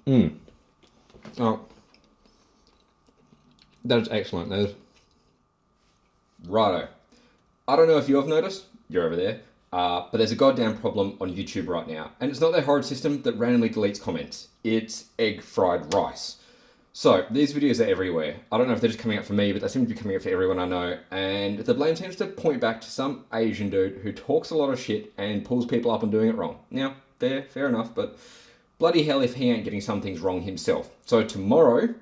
Oh, that is excellent. That is righto. I don't know if you have noticed, you're over there, but there's a goddamn problem on YouTube right now. And it's not their horrid system that randomly deletes comments, it's egg fried rice. So, these videos are everywhere. I don't know if they're just coming up for me, but they seem to be coming up for everyone I know. And the blame seems to point back to some Asian dude who talks a lot of shit and pulls people up on doing it wrong. Now, fair enough, but bloody hell if he ain't getting some things wrong himself. So, tomorrow,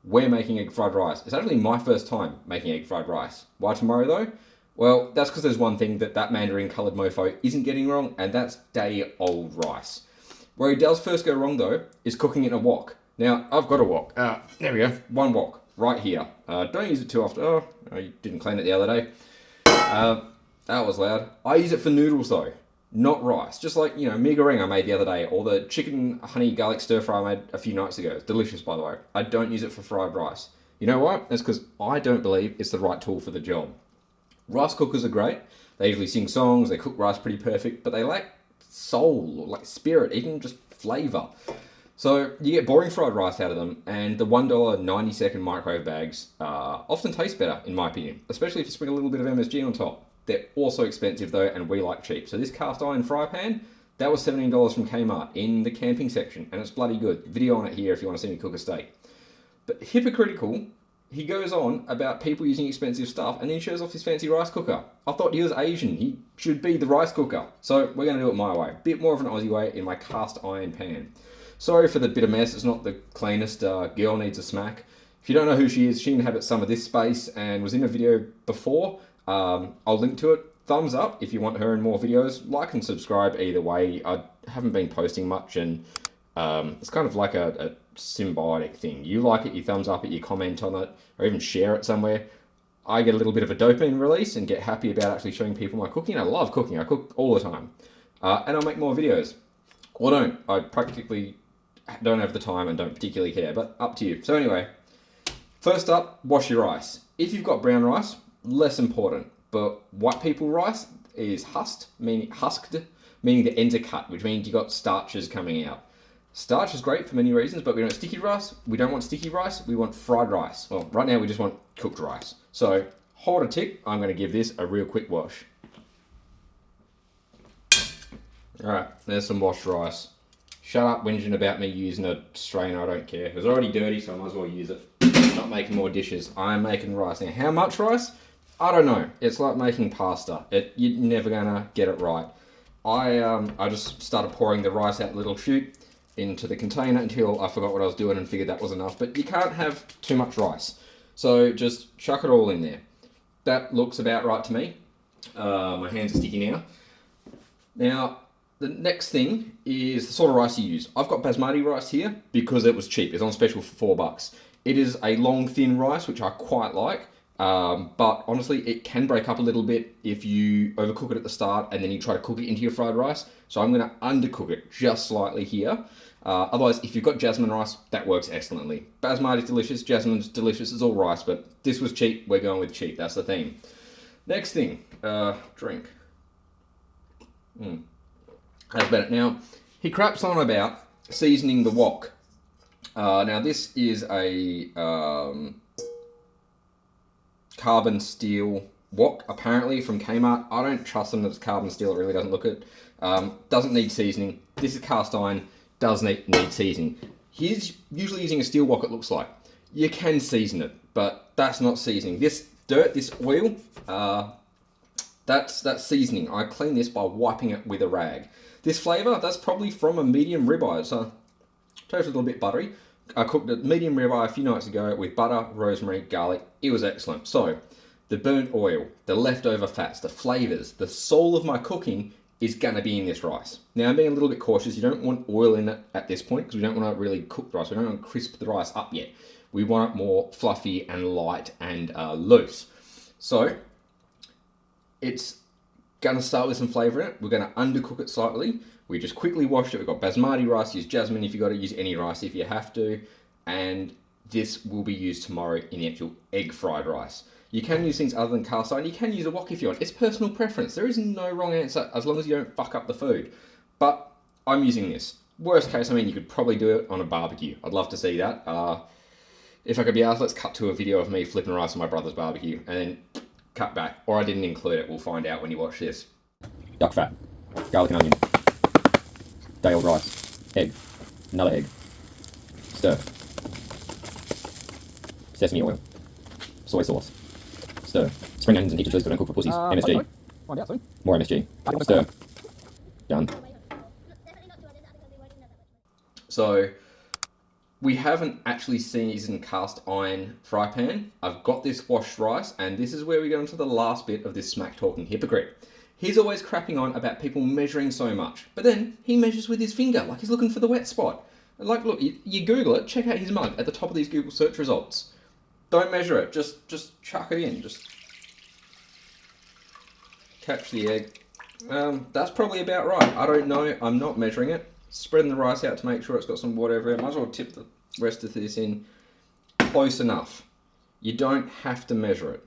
we're making egg fried rice. It's actually my first time making egg fried rice. Why tomorrow though? Well, that's because there's one thing that mandarin coloured mofo isn't getting wrong, and that's day old rice. Where he does first go wrong though is cooking it in a wok. Now, I've got a wok. There we go. One wok right here. Don't use it too often. Oh, I didn't clean it the other day. That was loud. I use it for noodles though, not rice. Just like, mee goreng I made the other day, or the chicken honey garlic stir fry I made a few nights ago. It's delicious, by the way. I don't use it for fried rice. You know why? That's because I don't believe it's the right tool for the job. Rice cookers are great. They usually sing songs, they cook rice pretty perfect, but they lack soul, or like spirit, even just flavour. So you get boring fried rice out of them, and the $1 90-second microwave bags often taste better, in my opinion, especially if you sprinkle a little bit of MSG on top. They're also expensive though, and we like cheap. So this cast iron fry pan, that was $17 from Kmart in the camping section, and it's bloody good. Video on it here if you want to see me cook a steak. But hypocritical, he goes on about people using expensive stuff, and then he shows off his fancy rice cooker. I thought he was Asian. He should be the rice cooker. So we're going to do it my way. Bit more of an Aussie way in my cast iron pan. Sorry for the bit of mess. It's not the cleanest. Girl needs a smack. If you don't know who she is, she inhabits some of this space and was in a video before. I'll link to it. Thumbs up if you want her in more videos. Like and subscribe either way. I haven't been posting much, and it's kind of like a symbiotic thing. You like it, you thumbs up it, you comment on it, or even share it somewhere. I get a little bit of a dopamine release and get happy about actually showing people my cooking. I love cooking. I cook all the time. And I'll make more videos. Or don't. I practically don't have the time and don't particularly care, but up to you. So anyway, first up, wash your rice. If you've got brown rice, less important. But white people rice is husked, meaning the ends are cut, which means you've got starches coming out. Starch is great for many reasons, but we don't want sticky rice. We don't want sticky rice. We want fried rice. Well, right now we just want cooked rice. So, hold a tick. I'm going to give this a real quick wash. Alright, there's some washed rice. Shut up whinging about me using a strainer. I don't care. It was already dirty, so I might as well use it. I'm not making more dishes. I am making rice. Now, how much rice? I don't know. It's like making pasta. You're never going to get it right. I just started pouring the rice out little chute into the container until I forgot what I was doing and figured that was enough. But you can't have too much rice. So just chuck it all in there. That looks about right to me. My hands are sticky now. Now, the next thing is the sort of rice you use. I've got basmati rice here because it was cheap. It's on special for $4. It is a long, thin rice, which I quite like. But honestly, it can break up a little bit if you overcook it at the start and then you try to cook it into your fried rice. So I'm going to undercook it just slightly here. Otherwise, if you've got jasmine rice, that works excellently. Basmati's delicious, jasmine's delicious, it's all rice, but this was cheap, we're going with cheap, that's the theme. Next thing, drink. That's about it. Now, he craps on about seasoning the wok. Now, this is a carbon steel wok, apparently, from Kmart. I don't trust them that it's carbon steel, it really doesn't look it. Doesn't need seasoning. This is cast iron, does need seasoning. He's usually using a steel wok, it looks like. You can season it, but that's not seasoning. This dirt, this oil, that's seasoning. I clean this by wiping it with a rag. This flavour, that's probably from a medium ribeye, so tastes a little bit buttery. I cooked a medium ribeye a few nights ago with butter, rosemary, garlic. It was excellent. So, the burnt oil, the leftover fats, the flavours, the soul of my cooking is going to be in this rice. Now, I'm being a little bit cautious. You don't want oil in it at this point because we don't want to really cook the rice. We don't want to crisp the rice up yet. We want it more fluffy and light and loose. So, it's going to start with some flavour in it. We're going to undercook it slightly. We just quickly washed it. We've got basmati rice. Use jasmine if you've got to. Use any rice if you have to. And this will be used tomorrow in the actual egg fried rice. You can use things other than cast iron. You can use a wok if you want. It's personal preference. There is no wrong answer as long as you don't fuck up the food. But I'm using this. Worst case, I mean, you could probably do it on a barbecue. I'd love to see that. If I could be asked, let's cut to a video of me flipping rice on my brother's barbecue and then cut back. Or I didn't include it. We'll find out when you watch this. Duck fat, garlic and onion, day-old rice, egg, another egg, stir, sesame oil, soy sauce, stir, spring onions and heaps of cheese, but don't cook for pussies, MSG, find out soon. More MSG, stir, done. So, we haven't actually seasoned cast iron fry pan. I've got this washed rice, and this is where we get into the last bit of this smack talking hypocrite. He's always crapping on about people measuring so much, but then he measures with his finger, like he's looking for the wet spot. Like, look, you Google it, check out his mug at the top of these Google search results. Don't measure it, just chuck it in, just catch the egg. That's probably about right. I don't know, I'm not measuring it. Spreading the rice out to make sure it's got some water everywhere. Might as well tip the rest of this in. Close enough. You don't have to measure it.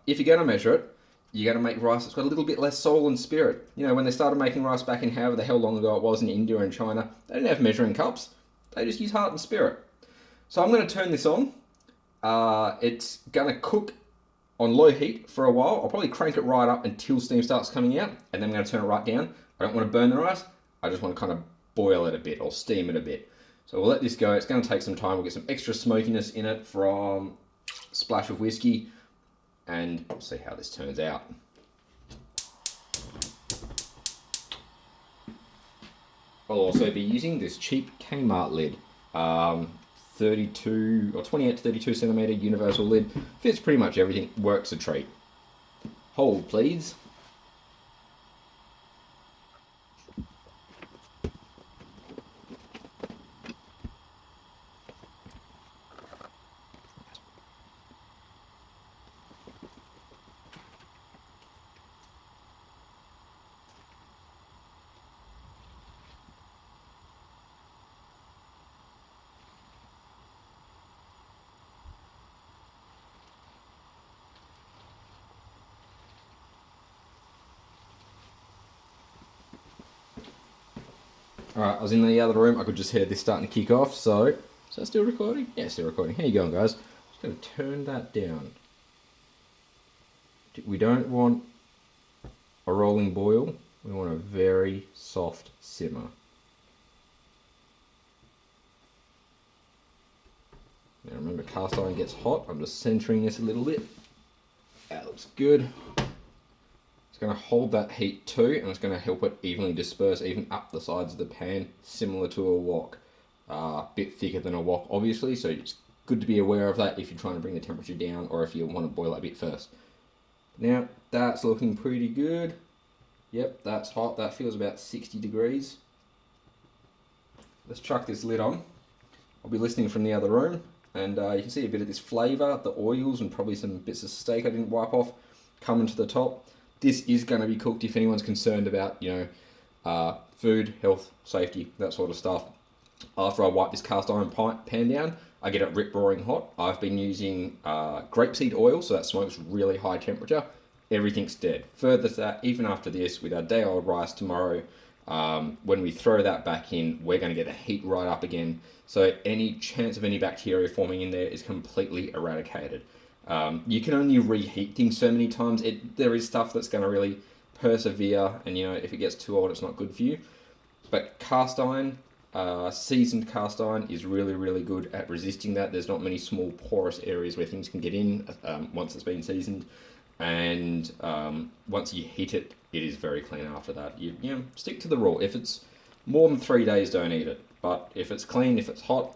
If you're going to measure it, you're going to make rice that's got a little bit less soul and spirit. You know, when they started making rice back in however the hell long ago it was in India and China, they didn't have measuring cups. They just used heart and spirit. So I'm going to turn this on. It's going to cook on low heat for a while. I'll probably crank it right up until steam starts coming out, and then I'm going to turn it right down. I don't want to burn the rice. I just want to kind of boil it a bit or steam it a bit. So we'll let this go. It's going to take some time. We'll get some extra smokiness in it from a splash of whiskey, and we'll see how this turns out. I'll also be using this cheap Kmart lid. 32 or 28 to 32 centimeter universal lid. Fits pretty much everything. Works a treat. Hold, please. Alright, I was in the other room, I could just hear this starting to kick off, so... Is that still recording? Yeah, still recording. How you going, guys? Just going to turn that down. We don't want a rolling boil, we want a very soft simmer. Now remember, cast iron gets hot. I'm just centering this a little bit. That looks good. It's going to hold that heat too, and it's going to help it evenly disperse even up the sides of the pan, similar to a wok. A bit thicker than a wok, obviously, so it's good to be aware of that if you're trying to bring the temperature down or if you want to boil it a bit first. Now, that's looking pretty good. Yep, that's hot. That feels about 60 degrees. Let's chuck this lid on. I'll be listening from the other room, and you can see a bit of this flavour, the oils, and probably some bits of steak I didn't wipe off coming to the top. This is going to be cooked if anyone's concerned about, food, health, safety, that sort of stuff. After I wipe this cast iron pan down, I get it rip-roaring hot. I've been using grapeseed oil, so that smokes really high temperature. Everything's dead. Further to that, even after this, with our day-old rice tomorrow, when we throw that back in, we're going to get the heat right up again. So any chance of any bacteria forming in there is completely eradicated. You can only reheat things so many times. There is stuff that's going to really persevere, and if it gets too old, it's not good for you. But cast iron, seasoned cast iron, is really, really good at resisting that. There's not many small porous areas where things can get in once it's been seasoned, and once you heat it, it is very clean after that. You stick to the rule. If it's more than 3 days, don't eat it. But if it's clean, if it's hot,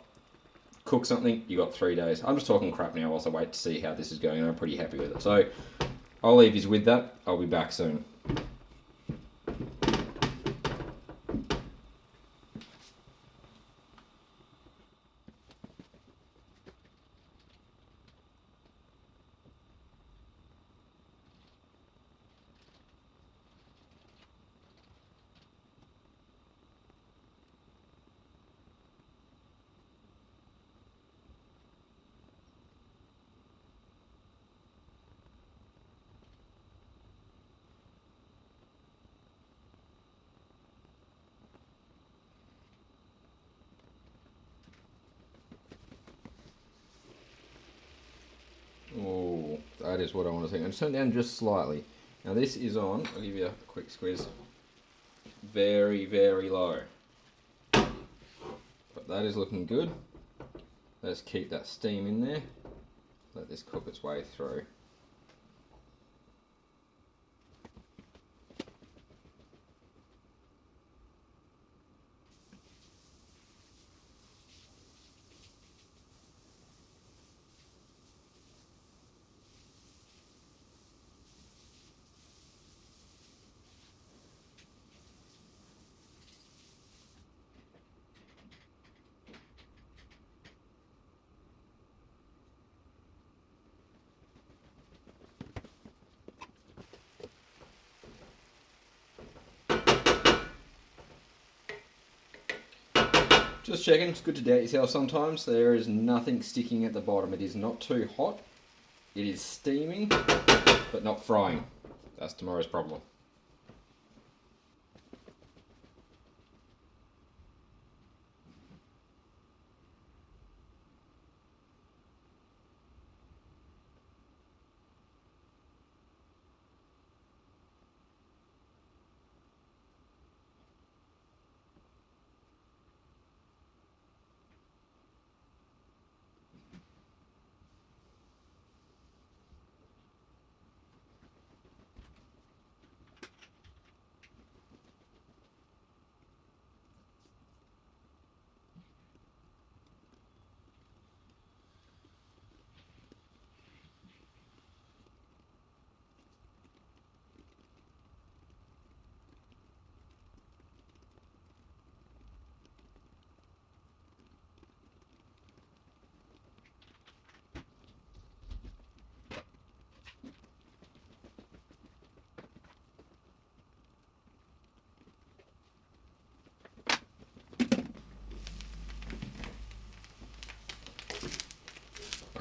cook something, you got 3 days. I'm just talking crap now whilst I wait to see how this is going, and I'm pretty happy with it. So I'll leave you with that. I'll be back soon. That is what I want to see. And turn it down just slightly. Now this is on, I'll give you a quick squeeze, very, very low. But that is looking good. Let's keep that steam in there. Let this cook its way through. Just checking, it's good to doubt yourself sometimes. There is nothing sticking at the bottom. It is not too hot. It is steaming, but not frying. That's tomorrow's problem.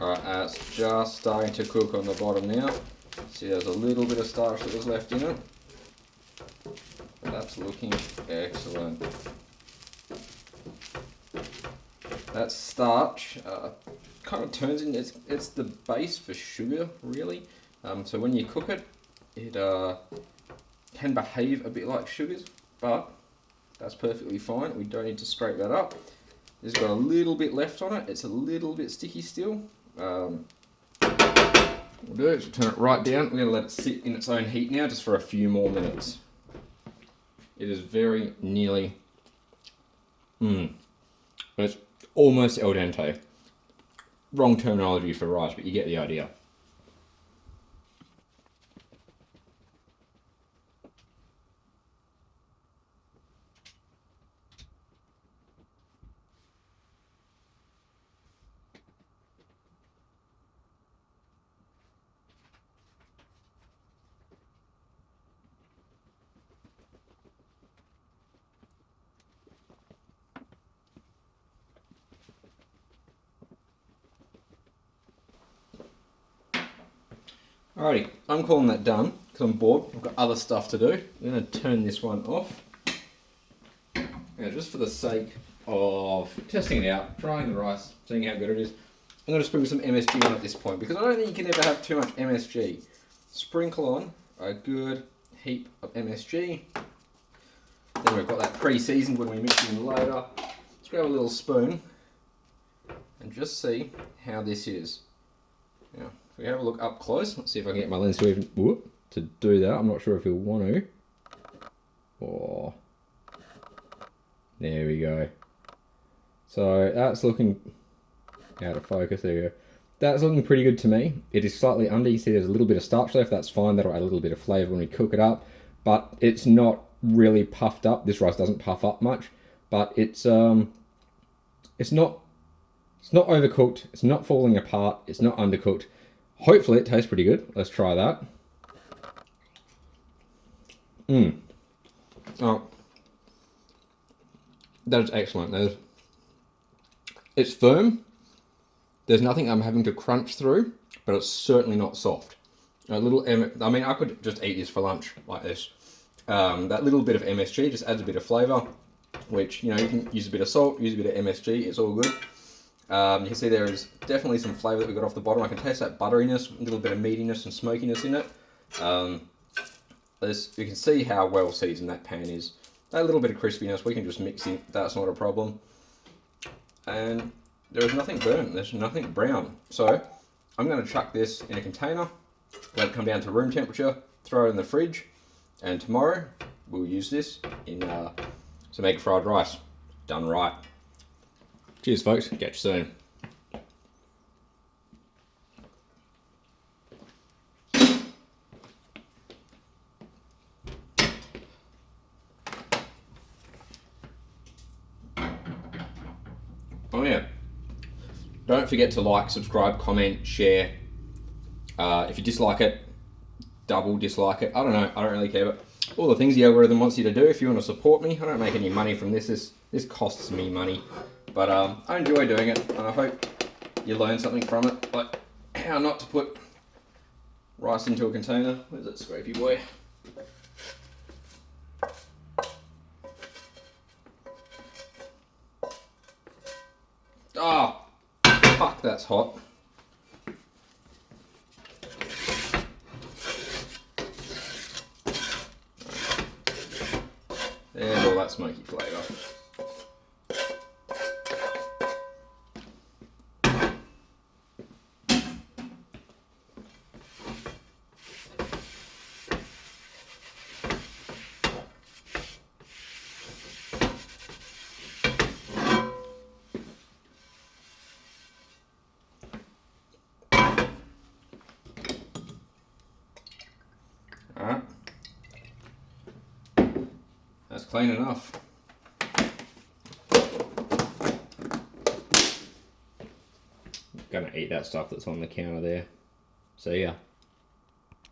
Alright, it's just starting to cook on the bottom now. See, there's a little bit of starch that was left in it. But that's looking excellent. That starch kind of turns in, it's the base for sugar, really. So when you cook it, it can behave a bit like sugars, but that's perfectly fine. We don't need to scrape that up. It's got a little bit left on it. It's a little bit sticky still. We'll do is turn it right down. We're going to let it sit in its own heat now just for a few more minutes. It is very nearly, it's almost al dente. Wrong terminology for rice, but you get the idea. Alrighty, I'm calling that done because I'm bored. I've got other stuff to do. I'm going to turn this one off. Now, just for the sake of testing it out, trying the rice, seeing how good it is, I'm going to sprinkle some MSG on at this point because I don't think you can ever have too much MSG. Sprinkle on a good heap of MSG. Then we've got that pre-seasoned when we mix it in later. Let's grab a little spoon and just see how this is. Now, if we have a look up close, let's see if I can get my lens to even to do that. I'm not sure if you'll want to. Oh, there we go. So that's looking out of focus. There you go. That's looking pretty good to me. It is slightly under. You see there's a little bit of starch left. That's fine. That'll add a little bit of flavour when we cook it up. But it's not really puffed up. This rice doesn't puff up much. But it's not overcooked. It's not falling apart. It's not undercooked. Hopefully it tastes pretty good. Let's try that. Oh, that is excellent. It's firm. There's nothing I'm having to crunch through, but it's certainly not soft. I mean, I could just eat this for lunch like this. That little bit of MSG just adds a bit of flavour, which, you know, you can use a bit of salt, use a bit of MSG, it's all good. You can see there is definitely some flavour that we got off the bottom. I can taste that butteriness, a little bit of meatiness and smokiness in it. You can see how well seasoned that pan is. A little bit of crispiness, we can just mix in, that's not a problem. And there is nothing burnt, there's nothing brown. So I'm going to chuck this in a container, let it come down to room temperature, throw it in the fridge, and tomorrow we'll use this in some egg fried rice. Done right. Cheers folks, catch you soon. Oh yeah, don't forget to like, subscribe, comment, share. If you dislike it, double dislike it. I don't know, I don't really care, but all the things the algorithm wants you to do. If you want to support me, I don't make any money from this. This costs me money, but I enjoy doing it, and I hope you learn something from it, like how not to put rice into a container. Where's that scrapey boy? Oh, fuck, that's hot. There's all that smoky flavour. Alright. That's clean enough. Gonna eat that stuff that's on the counter there. See ya.